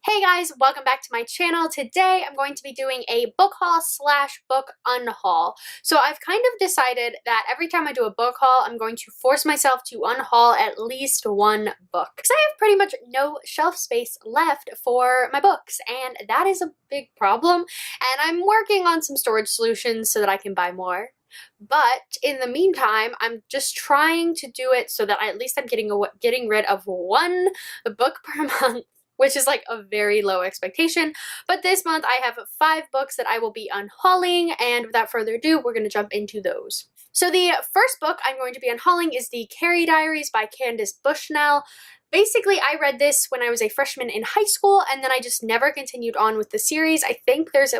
Hey guys, welcome back to my channel. Today I'm going to be doing a book haul slash book unhaul. So I've kind of decided that every time I do a book haul, I'm going to force myself to unhaul at least one book. Because I have pretty much no shelf space left for my books, and that is a big problem. And I'm working on some storage solutions so that I can buy more. But in the meantime, I'm just trying to do it so that at least I'm getting rid of one book per month, which is like a very low expectation. But this month I have 5 books that I will be unhauling, and without further ado, we're going to jump into those. So the first book I'm going to be unhauling is the Carrie Diaries by Candace Bushnell. Basically, I read this when I was a freshman in high school, and then I just never continued on with the series. I think there's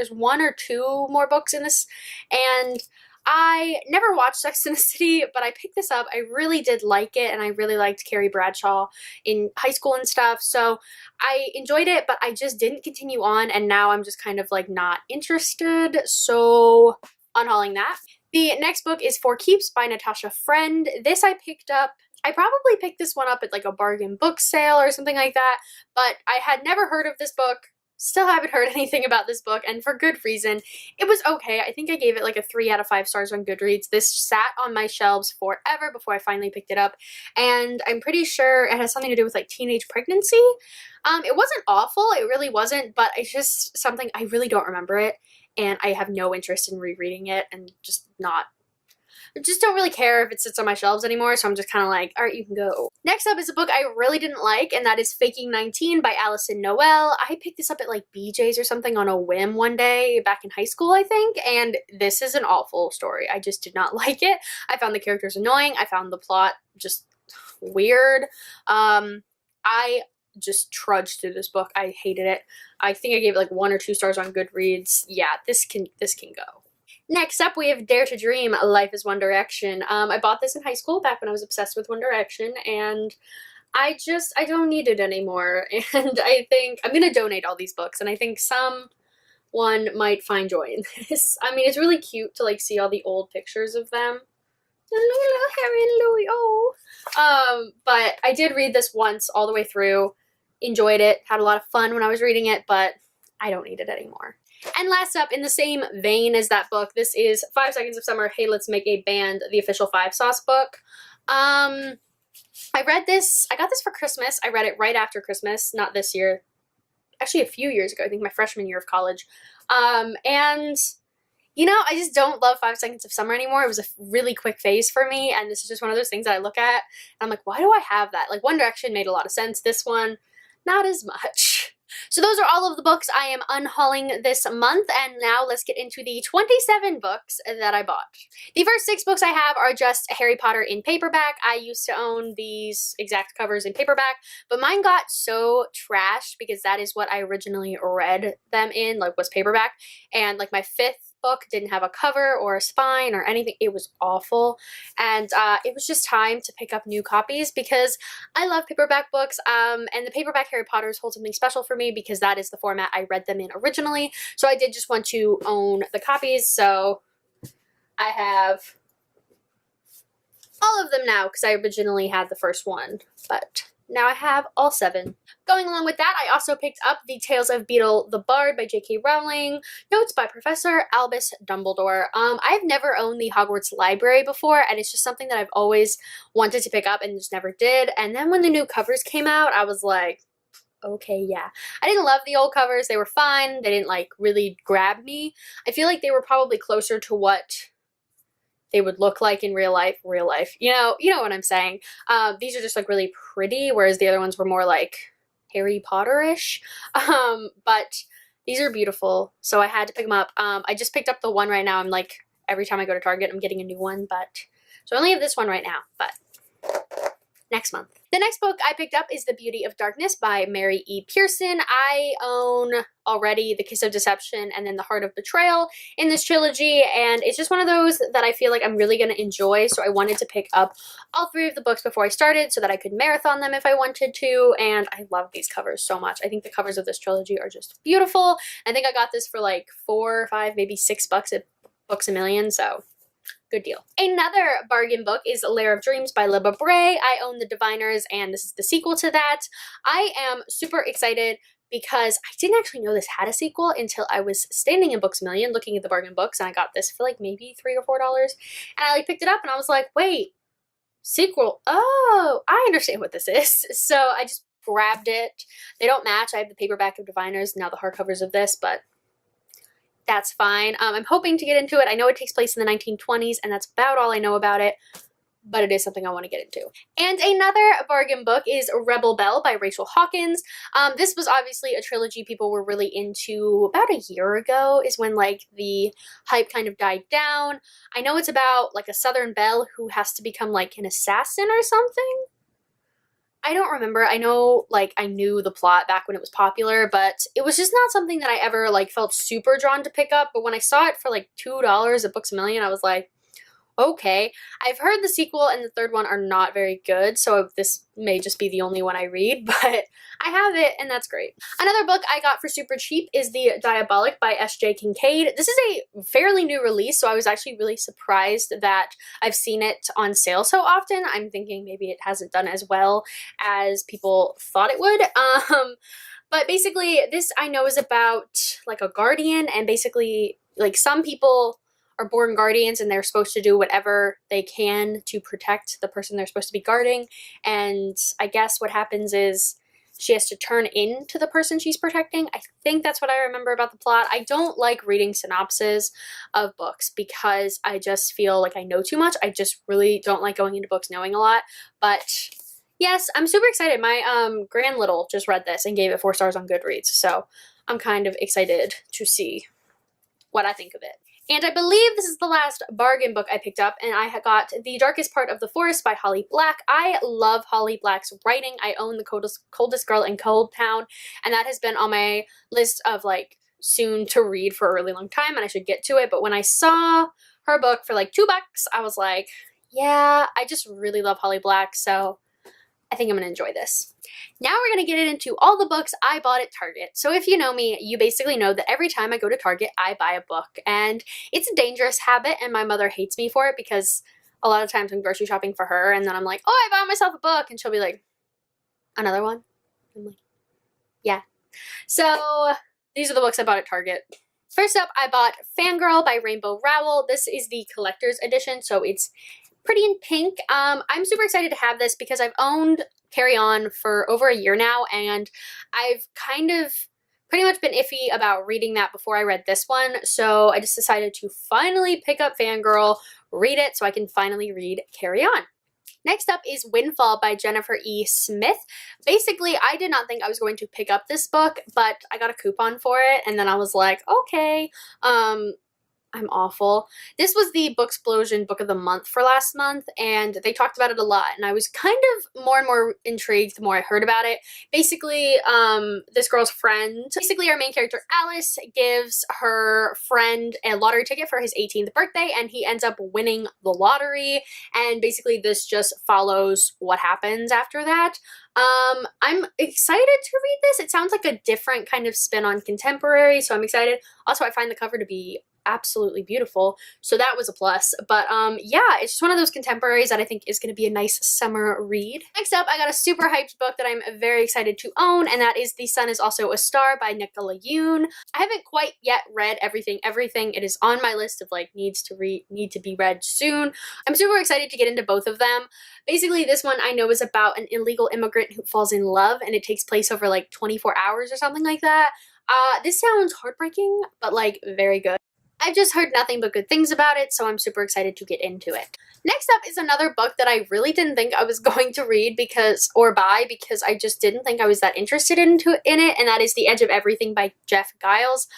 1 or 2 more books in this, and I never watched Sex and the City, but I picked this up. I really did like it, and I really liked Carrie Bradshaw in high school and stuff, so I enjoyed it, but I just didn't continue on, and now I'm just kind of like not interested, so unhauling that. The next book is For Keeps by Natasha Friend. This I picked up. I probably picked this one up at like a bargain book sale or something like that, but I had never heard of this book. Still haven't heard anything about this book, and for good reason. It was okay. I think I gave it like a 3 out of 5 stars on Goodreads. This sat on my shelves forever before I finally picked it up, and I'm pretty sure it has something to do with like teenage pregnancy. It wasn't awful, it really wasn't, but it's just something I really don't remember it, and I have no interest in rereading it, and I just don't really care if it sits on my shelves anymore, so I'm just kind of like, alright, you can go. Next up is a book I really didn't like, and that is Faking 19 by Allison Noel. I picked this up at like BJ's or something on a whim one day back in high school, I think, and this is an awful story. I just did not like it. I found the characters annoying. I found the plot just weird. I just trudged through this book. I hated it. I think I gave it like 1 or 2 stars on Goodreads. Yeah, this can go. Next up, we have Dare to Dream, Life is One Direction. I bought this in high school back when I was obsessed with One Direction, and I don't need it anymore, and I think I'm going to donate all these books, and I think someone might find joy in this. I mean, it's really cute to like see all the old pictures of them. Little Harry and Louis, oh. But I did read this once all the way through, enjoyed it, had a lot of fun when I was reading it, but I don't need it anymore. And last up, in the same vein as that book, this is 5 Seconds of Summer, Hey Let's Make a Band, the official 5 Sauce book. I got this for Christmas. I read it right after Christmas, not this year, actually a few years ago, I think my freshman year of college. And you know, I just don't love 5 Seconds of Summer anymore. It was a really quick phase for me, and this is just one of those things that I look at, and I'm like, why do I have that? Like, One Direction made a lot of sense. This one, not as much. So those are all of the books I am unhauling this month, and now let's get into the 27 books that I bought. The first 6 books I have are just Harry Potter in paperback. I used to own these exact covers in paperback, but mine got so trashed because that is what I originally read them in, like was paperback, and like my 5th book didn't have a cover or a spine or anything. It was awful, and it was just time to pick up new copies because I love paperback books, and the paperback Harry Potters hold something special for me because that is the format I read them in originally, so I did just want to own the copies, so I have all of them now because I originally had the first one, but now I have all 7. Going along with that, I also picked up The Tales of Beedle the Bard by J.K. Rowling, Notes by Professor Albus Dumbledore. I've never owned the Hogwarts Library before, and it's just something that I've always wanted to pick up and just never did. And then when the new covers came out, I was like, okay, yeah. I didn't love the old covers. They were fine. They didn't like really grab me. I feel like they were probably closer to what they would look like in real life. You know what I'm saying. These are just like really pretty, whereas the other ones were more like Harry Potter-ish. But these are beautiful, so I had to pick them up. I just picked up the one right now. I'm like, every time I go to Target, I'm getting a new one, but so I only have this one right now, but next month. The next book I picked up is The Beauty of Darkness by Mary E. Pearson. I own already The Kiss of Deception and then The Heart of Betrayal in this trilogy, and it's just one of those that I feel like I'm really going to enjoy, so I wanted to pick up all 3 of the books before I started so that I could marathon them if I wanted to, and I love these covers so much. I think the covers of this trilogy are just beautiful. I think I got this for like $4 or $5, maybe $6 at Books A Million, so Good deal. Another bargain book is Lair of Dreams by Libba Bray. I own The Diviners, and this is the sequel to that. I am super excited because I didn't actually know this had a sequel until I was standing in Books A Million looking at the bargain books, and I got this for like maybe $3 or $4. And I like picked it up and I was like, wait, sequel. Oh, I understand what this is. So I just grabbed it. They don't match. I have the paperback of Diviners, now the hardcovers of this, but that's fine. I'm hoping to get into it. I know it takes place in the 1920s, and that's about all I know about it, but it is something I want to get into. And another bargain book is Rebel Belle by Rachel Hawkins. This was obviously a trilogy people were really into about a year ago is when like the hype kind of died down. I know it's about like a Southern belle who has to become like an assassin or something. I don't remember. I know, like, I knew the plot back when it was popular, but it was just not something that I ever, like, felt super drawn to pick up. But when I saw it for, like, $2 at Books A Million, I was like, okay. I've heard the sequel and the third one are not very good, so this may just be the only one I read, but I have it, and that's great. Another book I got for super cheap is the Diabolic by S.J. Kincaid. This is a fairly new release, so I was actually really surprised that I've seen it on sale so often. I'm thinking maybe it hasn't done as well as people thought it would. But basically, this I know is about, like, a guardian, and basically, like, some people are born guardians and they're supposed to do whatever they can to protect the person they're supposed to be guarding. And I guess what happens is she has to turn into the person she's protecting. I think that's what I remember about the plot. I don't like reading synopses of books because I just feel like I know too much. I just really don't like going into books knowing a lot. But yes, I'm super excited. My grand little just read this and gave it 4 stars on Goodreads. So I'm kind of excited to see what I think of it. And I believe this is the last bargain book I picked up, and I got The Darkest Part of the Forest by Holly Black. I love Holly Black's writing. I own The Coldest Girl in Cold Town, and that has been on my list of, like, soon to read for a really long time, and I should get to it. But when I saw her book for, like, $2, I was like, yeah, I just really love Holly Black, so I think I'm going to enjoy this. Now we're going to get into all the books I bought at Target. So if you know me, you basically know that every time I go to Target, I buy a book. And it's a dangerous habit, and my mother hates me for it because a lot of times I'm grocery shopping for her, and then I'm like, oh, I bought myself a book. And she'll be like, another one? I'm like, yeah. So these are the books I bought at Target. First up, I bought Fangirl by Rainbow Rowell. This is the collector's edition, so it's pretty in pink. I'm super excited to have this because I've owned Carry On for over a year now, and I've kind of pretty much been iffy about reading that before I read this one, so I just decided to finally pick up Fangirl, read it, so I can finally read Carry On. Next up is Windfall by Jennifer E. Smith. Basically, I did not think I was going to pick up this book, but I got a coupon for it, and then I was like, okay, I'm awful. This was the Booksplosion Book of the Month for last month, and they talked about it a lot, and I was kind of more and more intrigued the more I heard about it. Basically, this girl's friend, our main character Alice, gives her friend a lottery ticket for his 18th birthday, and he ends up winning the lottery, and basically this just follows what happens after that. I'm excited to read this. It sounds like a different kind of spin on contemporary, so I'm excited. Also, I find the cover to be absolutely beautiful, so that was a plus. But yeah, it's just one of those contemporaries that I think is going to be a nice summer read. Next up, I got a super hyped book that I'm very excited to own, and that is The Sun Is Also a Star by Nicola Yoon. I haven't quite yet read everything. It is on my list of like need to be read soon. I'm super excited to get into both of them. Basically, this one I know is about an illegal immigrant who falls in love, and it takes place over like 24 hours or something like that. This sounds heartbreaking, but like very good. I've just heard nothing but good things about it, so I'm super excited to get into it. Next up is another book that I really didn't think I was going to read or buy because I just didn't think I was that interested in it, and that is The Edge of Everything by Jeff Giles.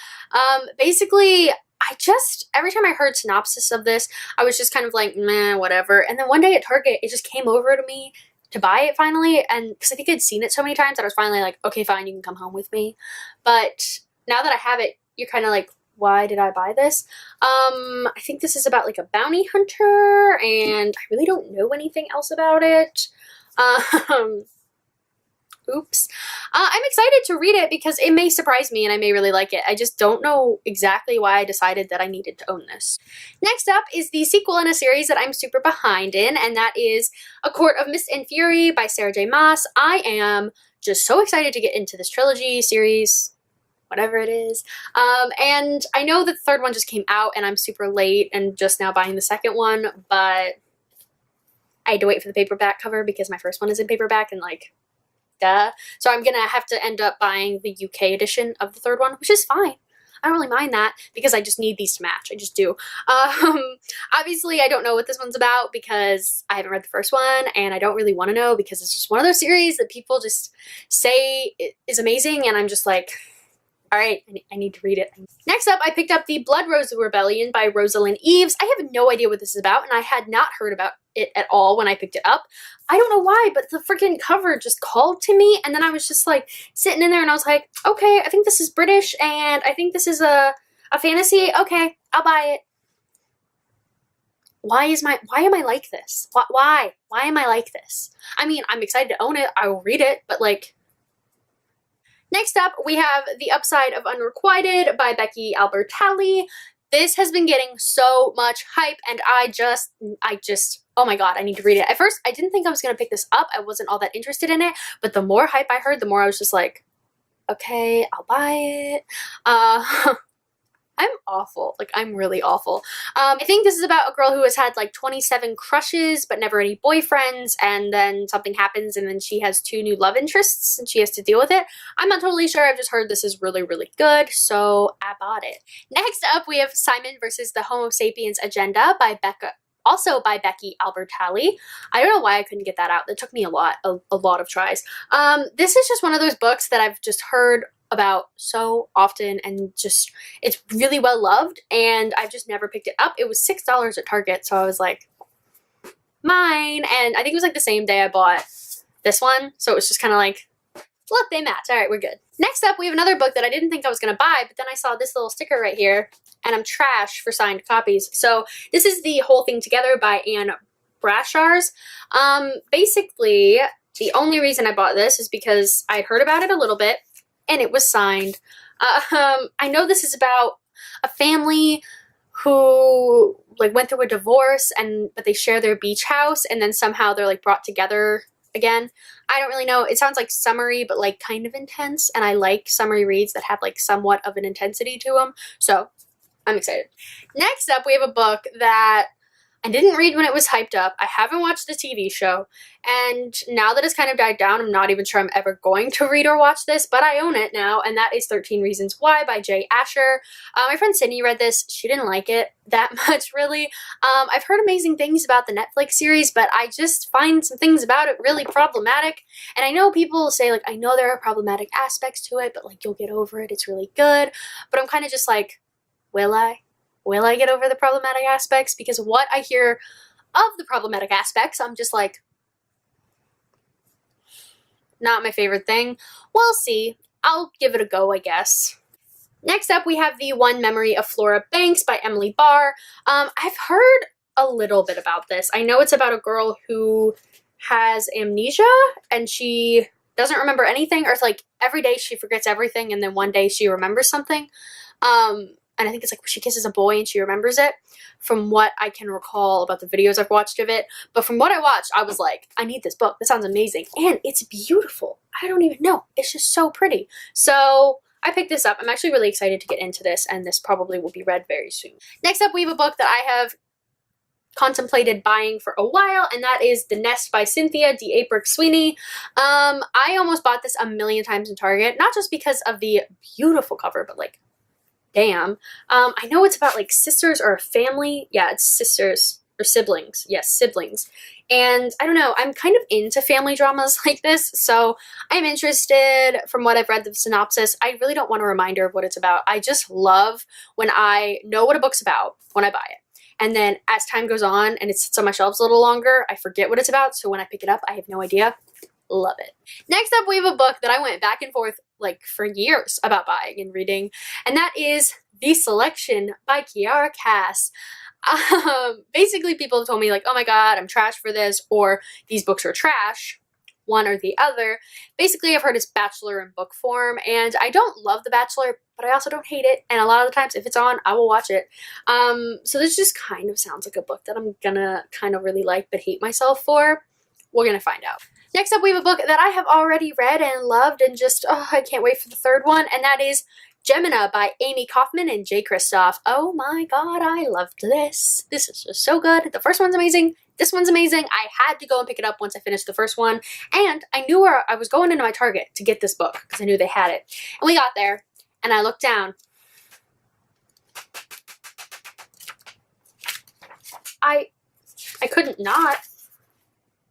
Basically, every time I heard synopsis of this, I was just kind of like, meh, whatever. And then one day at Target, it just came over to me to buy it finally, and because I think I'd seen it so many times that I was finally like, okay, fine, you can come home with me. But now that I have it, you're kind of like, why did I buy this? I think this is about like a bounty hunter, and I really don't know anything else about it. Oops. I'm excited to read it because it may surprise me and I may really like it. I just don't know exactly why I decided that I needed to own this. Next up is the sequel in a series that I'm super behind in, and that is A Court of Mist and Fury by Sarah J. Maas. I am just so excited to get into this trilogy series, whatever it is. And I know that the third one just came out and I'm super late and just now buying the second one, but I had to wait for the paperback cover because my first one is in paperback and like, duh. So I'm gonna have to end up buying the UK edition of the third one, which is fine. I don't really mind that because I just need these to match. I just do. Obviously, I don't know what this one's about because I haven't read the first one, and I don't really want to know because it's just one of those series that people just say is amazing, and I'm just like, all right, I need to read it. Next up, I picked up The Blood Rose Rebellion by Rosalind Eves. I have no idea what this is about, and I had not heard about it at all when I picked it up. I don't know why, but the freaking cover just called to me, and then I was just like sitting in there and I was like, okay, I think this is British, and I think this is a fantasy. Okay, I'll buy it. Why am I like this? Why am I like this? I mean, I'm excited to own it. I will read it, but like, next up, we have The Upside of Unrequited by Becky Albertalli. This has been getting so much hype, and I just, oh my god, I need to read it. At first, I didn't think I was going to pick this up. I wasn't all that interested in it, but the more hype I heard, the more I was just like, okay, I'll buy it. I'm awful. Like, I'm really awful. I think this is about a girl who has had like 27 crushes but never any boyfriends, and then something happens and then she has 2 new love interests and she has to deal with it. I'm not totally sure. I've just heard this is really, really good, so I bought it. Next up, we have Simon versus the Homo sapiens Agenda by also by Becky Albertalli. I don't know why I couldn't get that out. It took me a lot of tries. This is just one of those books that I've just heard about so often, and just, it's really well loved, and I've just never picked it up. It was $6 at Target, so I was like, mine. And I think it was like the same day I bought this one, so it was just kind of like, look, they match. All right, we're good. Next up, we have another book that I didn't think I was going to buy, but then I saw this little sticker right here, and I'm trash for signed copies. So this is The Whole Thing Together by Anne Brashars. Basically, the only reason I bought this is because I'd heard about it a little bit, and it was signed. I know this is about a family who like went through a divorce, but they share their beach house, and then somehow they're like brought together again. I don't really know. It sounds like summery, but like kind of intense, and I like summery reads that have like somewhat of an intensity to them, so I'm excited. Next up, we have a book that I didn't read when it was hyped up. I haven't watched the TV show, and now that it's kind of died down, I'm not even sure I'm ever going to read or watch this, but I own it now, and that is 13 Reasons Why by Jay Asher. My friend Sydney read this. She didn't like it that much, really. I've heard amazing things about the Netflix series, but I just find some things about it really problematic, and I know people say, like, I know there are problematic aspects to it, but, like, you'll get over it. It's really good, but I'm kind of just like, will I? Will I get over the problematic aspects? Because what I hear of the problematic aspects, I'm just like, not my favorite thing. We'll see. I'll give it a go, I guess. Next up, we have The One Memory of Flora Banks by Emily Barr. I've heard a little bit about this. I know it's about a girl who has amnesia, and she doesn't remember anything, or it's like every day she forgets everything, and then one day she remembers something. And I think it's like she kisses a boy and she remembers it, from what I can recall about the videos I've watched of it. But from what I watched, I was like, I need this book. This sounds amazing. And it's beautiful. I don't even know. It's just so pretty. So I picked this up. I'm actually really excited to get into this, and this probably will be read very soon. Next up, we have a book that I have contemplated buying for a while, and that is The Nest by Cynthia D. Aprick Sweeney. I almost bought this a million times in Target, not just because of the beautiful cover, but like, damn. I know it's about like sisters or a family. Yeah, it's sisters or siblings. Yes, siblings. And I don't know, I'm kind of into family dramas like this, so I'm interested. From what I've read the synopsis, I really don't want a reminder of what it's about. I just love when I know what a book's about when I buy it. And then as time goes on and it sits on my shelves a little longer, I forget what it's about, so when I pick it up, I have no idea. Love it. Next up, we have a book that I went back and forth like for years about buying and reading, and that is The Selection by Kiara Cass. Basically, people have told me like, oh my god, I'm trash for this, or these books are trash. one or the other. Basically, I've heard it's Bachelor in book form, and I don't love The Bachelor, but I also don't hate it, and a lot of the times if it's on, I will watch it. So this just kind of sounds like a book that I'm gonna kind of really like but hate myself for. We're gonna find out. Next up, we have a book that I have already read and loved and just, oh, I can't wait for the third one, and that is Gemini by Amy Kaufman and Jay Kristoff. Oh my god, I loved this. This is just so good. The first one's amazing. This one's amazing. I had to go and pick it up once I finished the first one, and I knew where I was going into my Target to get this book because I knew they had it. And we got there, and I looked down. I couldn't not.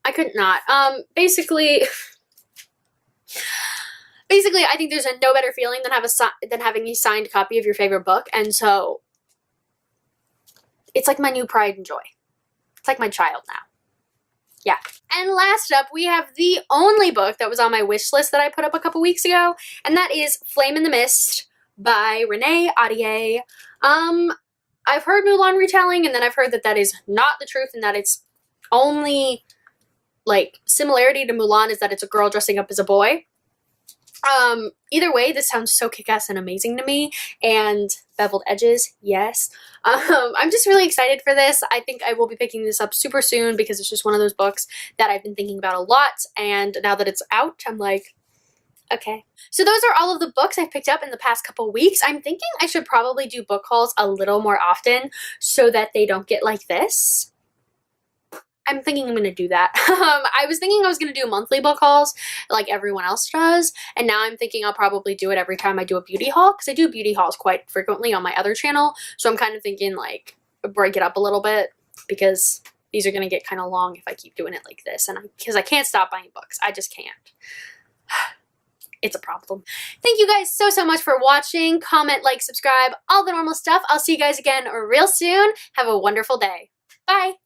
I couldn't not. Basically, I think there's no better feeling than having a signed copy of your favorite book, and so it's like my new pride and joy. It's like my child now. Yeah. And last up, we have the only book that was on my wish list that I put up a couple weeks ago, and that is Flame in the Mist by Renee Ahdieh. I've heard Mulan retelling, and then I've heard that that is not the truth, and that it's only, like, similarity to Mulan is that it's a girl dressing up as a boy. Either way, this sounds so kick-ass and amazing to me, and beveled edges, yes. I'm just really excited for this. I think I will be picking this up super soon because it's just one of those books that I've been thinking about a lot, and now that it's out, I'm like, okay. So those are all of the books I've picked up in the past couple weeks. I'm thinking I should probably do book hauls a little more often so that they don't get like this. I'm thinking I'm going to do that. I was thinking I was going to do monthly book hauls like everyone else does, and now I'm thinking I'll probably do it every time I do a beauty haul, because I do beauty hauls quite frequently on my other channel, so I'm kind of thinking like break it up a little bit, because these are going to get kind of long if I keep doing it like this, and because I can't stop buying books. I just can't. It's a problem. Thank you guys so much for watching. Comment, like, subscribe, all the normal stuff. I'll see you guys again real soon. Have a wonderful day. Bye!